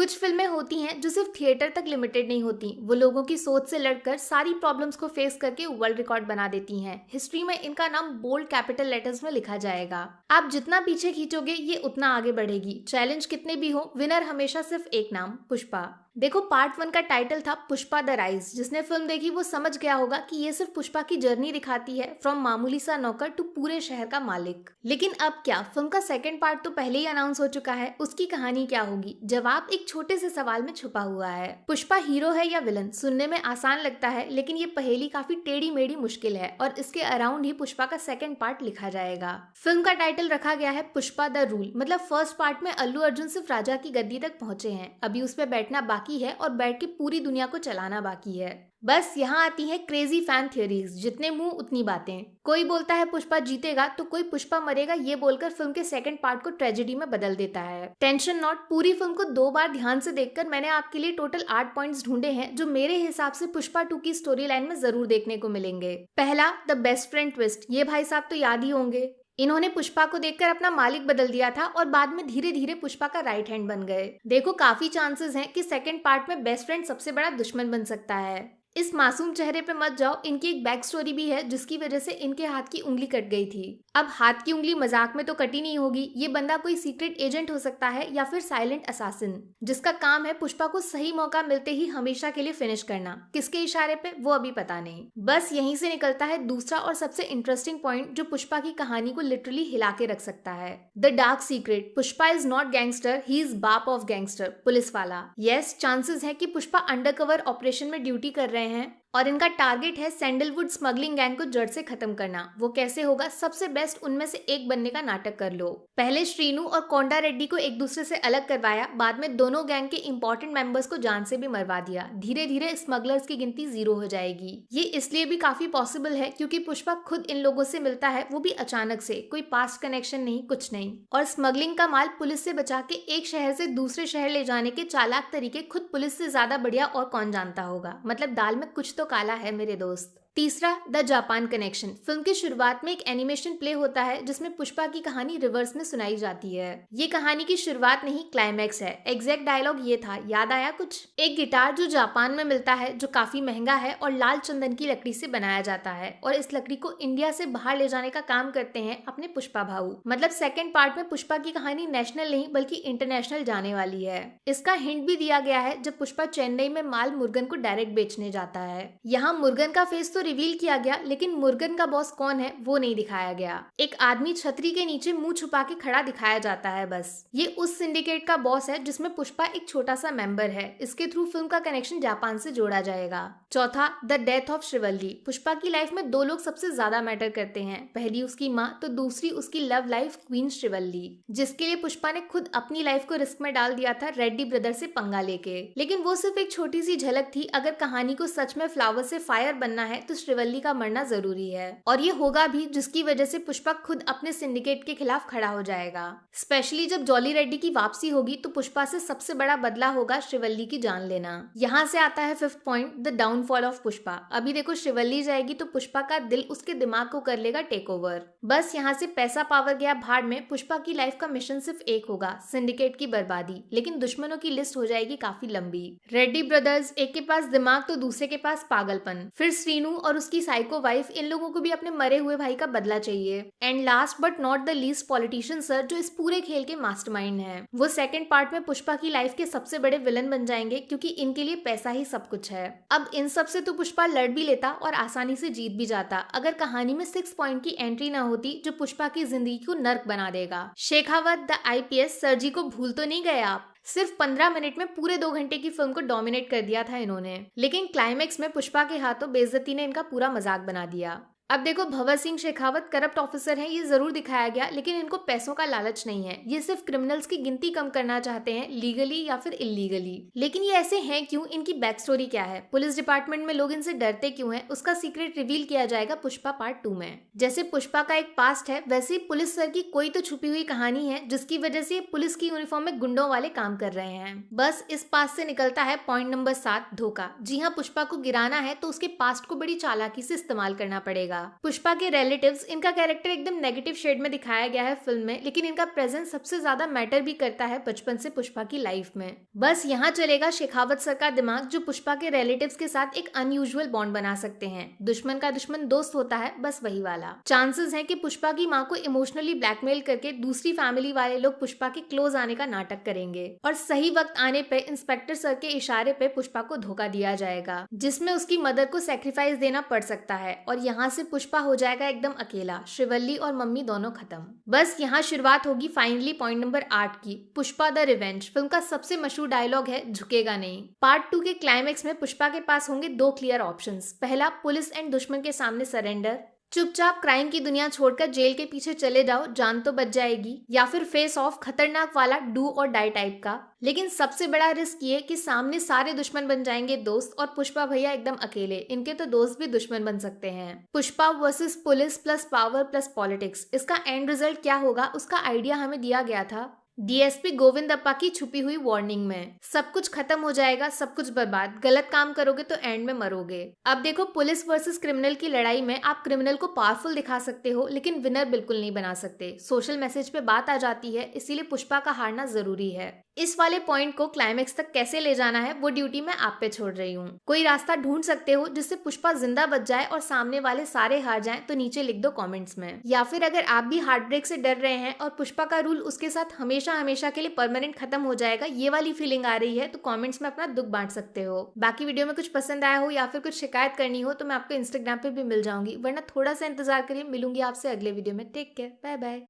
कुछ फिल्में होती हैं जो सिर्फ थिएटर तक लिमिटेड नहीं होती, वो लोगों की सोच से लड़कर सारी प्रॉब्लम्स को फेस करके वर्ल्ड रिकॉर्ड बना देती हैं। हिस्ट्री में इनका नाम बोल्ड कैपिटल लेटर्स में लिखा जाएगा। आप जितना पीछे खींचोगे ये उतना आगे बढ़ेगी। चैलेंज कितने भी हो, विनर हमेशा सिर्फ एक नाम, पुष्पा। देखो, पार्ट 1 का टाइटल था पुष्पा द राइज। जिसने फिल्म देखी वो समझ गया होगा कि ये सिर्फ पुष्पा की जर्नी दिखाती है, फ्रॉम मामूली सा नौकर टू पूरे शहर का मालिक। लेकिन अब क्या, फिल्म का सेकंड पार्ट तो पहले ही अनाउंस हो चुका है। उसकी कहानी क्या होगी? जवाब एक छोटे से सवाल में छुपा हुआ है। पुष्पा हीरो है या विलन? सुनने में आसान लगता है, लेकिन ये पहेली काफी टेढ़ी मेढ़ी मुश्किल है और इसके अराउंड ही पुष्पा का सेकंड पार्ट लिखा जाएगा। फिल्म का टाइटल रखा गया है पुष्पा द रूल। मतलब फर्स्ट पार्ट में अल्लू अर्जुन सिर्फ राजा की गद्दी तक पहुंचे हैं, अभी उस पर बैठना बाकी है और बैठ के पूरी दुनिया को चलाना बाकी है। बस यहाँ आती है क्रेजी फैन थ्योरीज। जितने मुंह उतनी बातें। कोई बोलता है पुष्पा जीतेगा तो कोई पुष्पा मरेगा ये बोलकर फिल्म के सेकंड पार्ट को ट्रेजेडी में बदल देता है। टेंशन नॉट, पूरी फिल्म को 2 बार ध्यान से देखकर मैंने आपके लिए टोटल 8 पॉइंट्स ढूंढे हैं जो मेरे हिसाब से पुष्पा 2 की स्टोरी लाइन में जरूर देखने को मिलेंगे। पहला, द बेस्ट फ्रेंड ट्विस्ट। ये भाई साहब तो याद ही होंगे। इन्होंने पुष्पा को देखकर अपना मालिक बदल दिया था और बाद में धीरे धीरे पुष्पा का राइट हैंड बन गए। देखो, काफी चांसेस हैं कि सेकंड पार्ट में बेस्ट फ्रेंड सबसे बड़ा दुश्मन बन सकता है। इस मासूम चेहरे पे मत जाओ, इनकी एक बैक स्टोरी भी है जिसकी वजह से इनके हाथ की उंगली कट गई थी। अब हाथ की उंगली मजाक में तो कटी नहीं होगी। ये बंदा कोई सीक्रेट एजेंट हो सकता है या फिर साइलेंट असासिन, जिसका काम है पुष्पा को सही मौका मिलते ही हमेशा के लिए फिनिश करना। किसके इशारे पे वो अभी पता नहीं। बस यहीं से निकलता है दूसरा और सबसे इंटरेस्टिंग पॉइंट जो पुष्पा की कहानी को लिटरली हिला के रख सकता है। The dark secret. Pushpa is not gangster, he is बाप ऑफ गैंगस्टर, पुलिस वाला। यस, चांसेस है कि पुष्पा अंडरकवर ऑपरेशन में ड्यूटी कर रहे हैं और इनका टारगेट है सैंडलवुड स्मगलिंग गैंग को जड़ से खत्म करना। वो कैसे होगा? सबसे बेस्ट उनमें से एक बनने का नाटक कर लो। पहले श्रीनू और कोंडा रेड्डी को एक दूसरे से अलग करवाया, बाद में दोनों गैंग के इंपॉर्टेंट मेंबर्स को जान से भी मरवा दिया। धीरे धीरे स्मगलर्स की गिनती 0 हो जाएगी। ये इसलिए भी काफी पॉसिबल है क्योंकि पुष्पा खुद इन लोगों से मिलता है, वो भी अचानक से, कोई पास्ट कनेक्शन नहीं, कुछ नहीं। और स्मगलिंग का माल पुलिस से बचा के एक शहर से दूसरे शहर ले जाने के चालाक तरीके खुद पुलिस से ज्यादा बढ़िया और कौन जानता होगा। मतलब दाल में कुछ तो काला है मेरे दोस्त। तीसरा, द जापान कनेक्शन। फिल्म की शुरुआत में एक एनिमेशन प्ले होता है जिसमें पुष्पा की कहानी रिवर्स में सुनाई जाती है। ये कहानी की शुरुआत नहीं, क्लाइमैक्स है। एग्जैक्ट डायलॉग ये था, याद आया कुछ? एक गिटार जो जापान में मिलता है, जो काफी महंगा है और लाल चंदन की लकड़ी से बनाया जाता है, और इस लकड़ी को इंडिया से बाहर ले जाने का काम करते हैं अपने पुष्पा भाऊ। मतलब सेकंड पार्ट में पुष्पा की कहानी नेशनल नहीं बल्कि इंटरनेशनल जाने वाली है। इसका हिंट भी दिया गया है जब पुष्पा चेन्नई में माल मुर्गन को डायरेक्ट बेचने जाता है। यहाँ मुर्गन का फेस तो रिवील किया गया, लेकिन मुर्गन का बॉस कौन है वो नहीं दिखाया गया। एक आदमी छतरी के नीचे मुंह छुपा के खड़ा दिखाया जाता है बस। ये उस सिंडिकेट का बॉस है जिसमें पुष्पा एक छोटा सा मेंबर है। इसके थ्रू फिल्म का कनेक्शन जापान से जोड़ा जाएगा। चौथा, the death of Srivalli. Pushpa की लाइफ में 2 लोग सबसे ज्यादा मैटर करते हैं, पहली उसकी माँ तो दूसरी उसकी लव लाइफ क्वीन श्रीवल्ली, जिसके लिए पुष्पा ने खुद अपनी लाइफ को रिस्क में डाल दिया था रेड्डी ब्रदर से पंगा लेके। लेकिन वो सिर्फ एक छोटी सी झलक थी। अगर कहानी को सच में फ्लावर से फायर बनना है तो श्रीवल्ली का मरना जरूरी है, और ये होगा भी, जिसकी वजह से पुष्पा खुद अपने सिंडिकेट के खिलाफ खड़ा हो जाएगा। स्पेशली जब जॉली रेड्डी की वापसी होगी तो पुष्पा से सबसे बड़ा बदला होगा श्रीवल्ली की जान लेना। यहाँ से आता है 5th point, the downfall of Pushpa. अभी देखो, श्रीवल्ली जाएगी तो पुष्पा का दिल उसके दिमाग को कर लेगा टेक ओवर। बस यहाँ से पैसा पावर गया भाड़ में। पुष्पा की लाइफ का मिशन सिर्फ एक होगा, सिंडिकेट की बर्बादी। लेकिन दुश्मनों की लिस्ट हो जाएगी काफी लंबी। रेड्डी ब्रदर्स, एक के पास दिमाग तो दूसरे के पास पागलपन। फिर श्रीनू और उसकी साइको वाइफ, इन लोगों को भी अपने मरे हुए भाई का बदला चाहिए। And last but not the least, politician sir, जो इस पूरे खेल के मास्टरमाइंड हैं। वो सेकंड पार्ट में पुष्पा की लाइफ के सबसे बड़े विलन बन जाएंगे क्योंकि इनके लिए पैसा ही सब कुछ है। अब इन सब से तो पुष्पा लड़ भी लेता और आसानी से जीत भी जाता अगर कहानी में 6 पॉइंट की एंट्री ना होती जो पुष्पा की जिंदगी को नर्क बना देगा। शेखावत द IPS सर जी को भूल तो नहीं गए आप? सिर्फ 15 मिनट में पूरे 2 घंटे की फिल्म को डोमिनेट कर दिया था इन्होंने। लेकिन क्लाइमैक्स में पुष्पा के हाथों बेइज्जती ने इनका पूरा मजाक बना दिया। अब देखो, भंवर सिंह शेखावत करप्ट ऑफिसर हैं, ये जरूर दिखाया गया, लेकिन इनको पैसों का लालच नहीं है। ये सिर्फ क्रिमिनल्स की गिनती कम करना चाहते हैं, लीगली या फिर इलीगली। लेकिन ये ऐसे हैं क्यों? इनकी बैक स्टोरी क्या है? पुलिस डिपार्टमेंट में लोग इनसे डरते क्यों हैं? उसका सीक्रेट रिवील किया जाएगा पुष्पा पार्ट 2 में। जैसे पुष्पा का एक पास्ट है, वैसे ही पुलिस सर की कोई तो छुपी हुई कहानी है जिसकी वजह से पुलिस की यूनिफॉर्म में गुंडों वाले काम कर रहे हैं। बस इस पास्ट से निकलता है पॉइंट नंबर 7, धोखा। जी हाँ, पुष्पा को गिराना है तो उसके पास्ट को बड़ी चालाकी से इस्तेमाल करना पड़ेगा। पुष्पा के रिलेटिव्स, इनका कैरेक्टर एकदम नेगेटिव शेड में दिखाया गया है फिल्म में, लेकिन इनका प्रेजेंस सबसे ज्यादा मैटर भी करता है बचपन से पुष्पा की लाइफ में। बस यहाँ चलेगा शेखावत सर का दिमाग, जो पुष्पा के रिलेटिव्स के साथ एक अनयूजुअल बॉन्ड बना सकते हैं। दुश्मन का दुश्मन दोस्त होता है, बस वही वाला। चांसेस है कि पुष्पा की माँ को इमोशनली ब्लैकमेल करके दूसरी फैमिली वाले लोग पुष्पा के क्लोज आने का नाटक करेंगे और सही वक्त आने पे इंस्पेक्टर सर के इशारे पे पुष्पा को धोखा दिया जाएगा, जिसमें उसकी मदर को सेक्रीफाइस देना पड़ सकता है और यहाँ से पुष्पा हो जाएगा एकदम अकेला, श्रीवल्ली और मम्मी दोनों खत्म। बस यहाँ शुरुआत होगी फाइनली पॉइंट नंबर 8 की, पुष्पा द रिवेंज। फिल्म का सबसे मशहूर डायलॉग है झुकेगा नहीं। पार्ट 2 के क्लाइमेक्स में पुष्पा के पास होंगे 2 क्लियर ऑप्शंस। पहला, पुलिस एंड दुश्मन के सामने सरेंडर, चुपचाप क्राइम की दुनिया छोड़कर जेल के पीछे चले जाओ, जान तो बच जाएगी, या फिर फेस ऑफ, खतरनाक वाला डू और डाई टाइप का। लेकिन सबसे बड़ा रिस्क ये कि सामने सारे दुश्मन बन जाएंगे दोस्त और पुष्पा भैया एकदम अकेले। इनके तो दोस्त भी दुश्मन बन सकते हैं। Pushpa versus police plus power plus politics, इसका एंड रिजल्ट क्या होगा उसका आइडिया हमें दिया गया था डीएसपी गोविंद अप्पा की छुपी हुई वार्निंग में। सब कुछ खत्म हो जाएगा, सब कुछ बर्बाद, गलत काम करोगे तो एंड में मरोगे। अब देखो, पुलिस वर्सेस क्रिमिनल की लड़ाई में आप क्रिमिनल को पावरफुल दिखा सकते हो, लेकिन विनर बिल्कुल नहीं बना सकते। सोशल मैसेज पे बात आ जाती है, इसीलिए पुष्पा का हारना जरूरी है। इस वाले पॉइंट को क्लाइमेक्स तक कैसे ले जाना है वो ड्यूटी मैं आप पे छोड़ रही हूँ। कोई रास्ता ढूंढ सकते हो जिससे पुष्पा जिंदा बच जाए और सामने वाले सारे हार जाएं, तो नीचे लिख दो कमेंट्स में। या फिर अगर आप भी हार्ट ब्रेक से डर रहे हैं और पुष्पा का रूल उसके साथ हमेशा हमेशा के लिए परमानेंट खत्म हो जाएगा, ये वाली फीलिंग आ रही है, तो कमेंट्स में अपना दुख बांट सकते हो। बाकी वीडियो में कुछ पसंद आया हो या फिर कुछ शिकायत करनी हो तो मैं आपको इंस्टाग्राम पे भी मिल जाऊंगी, वरना थोड़ा सा इंतजार करिए। मिलूंगी आपसे अगले वीडियो में। Take care, bye bye.